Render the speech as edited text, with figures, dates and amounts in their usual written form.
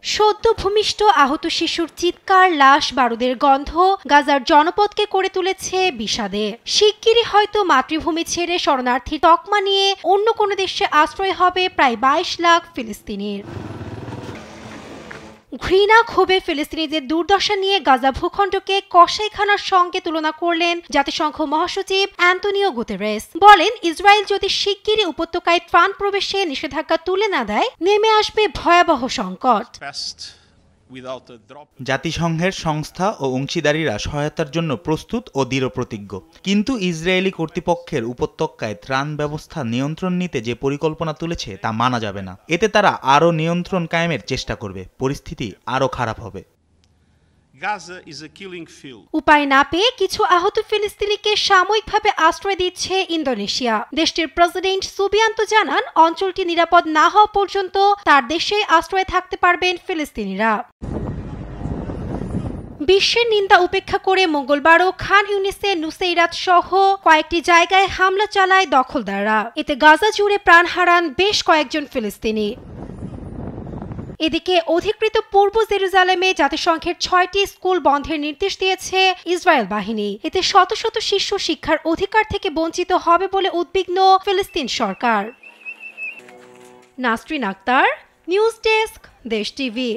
সদ্য ভূমিষ্ঠ আহত শিশুর চিৎকার, লাশ, বারুদের গন্ধ গাজার জনপদকে করে তুলেছে বিষাদে। শিগগিরই হয়তো মাতৃভূমি ছেড়ে শরণার্থীর তকমা নিয়ে অন্য কোনো দেশে আশ্রয় হবে প্রায় ২২ লাখ ফিলিস্তিনির। ঘৃণা ক্ষোভে ফিলিস্তিনিদের দুর্দশা নিয়ে গাজা ভূখণ্ডকে কসাইখানার সঙ্গে তুলনা করলেন জাতিসংঘ মহাসচিব অ্যান্তোনিও গুতেরেস। বলেন, ইসরায়েল যদি শিগগিরই উপত্যকায় ত্রাণ প্রবেশে নিষেধাজ্ঞা তুলে না দেয়, নেমে আসবে ভয়াবহ সংকট। জাতিসংঘের সংস্থা ও অংশীদারিরা সহায়তার জন্য প্রস্তুত ও দৃঢ়প্রতিজ্ঞ, কিন্তু ইসরায়েলি কর্তৃপক্ষের উপত্যকায় ত্রাণ ব্যবস্থা নিয়ন্ত্রণ নিতে যে পরিকল্পনা তুলেছে তা মানা যাবে না। এতে তারা আরও নিয়ন্ত্রণ কায়েমের চেষ্টা করবে, পরিস্থিতি আরও খারাপ হবে। উপায় না পেয়ে কিছু আহত ফিলিস্তিনিকে সাময়িকভাবে আশ্রয় দিচ্ছে ইন্দোনেশিয়া। দেশটির প্রেসিডেন্ট সুবিয়ান্তো জানান, অঞ্চলটি নিরাপদ না হওয়া পর্যন্ত তার দেশেই আশ্রয়ে থাকতে পারবেন ফিলিস্তিনিরা। বিশ্বের নিন্দা উপেক্ষা করে মঙ্গলবারও খান ইউনিসের নুসেইরাত সহ কয়েকটি জায়গায় হামলা চালায় দখলদাররা। এতে গাজা জুড়ে প্রাণ হারান বেশ কয়েকজন ফিলিস্তিনি। এদিকে অধিকৃত পূর্ব জেরুজালেমে জাতিসংঘের ৬টি স্কুল বন্ধের নির্দেশ দিয়েছে ইসরায়েল বাহিনী। এতে শত শত শিশু শিক্ষার অধিকার থেকে বঞ্চিত হবে বলে উদ্বিগ্ন ফিলিস্তিন সরকার। নাসরিন আক্তার, নিউজ ডেস্ক, দেশ টিভি।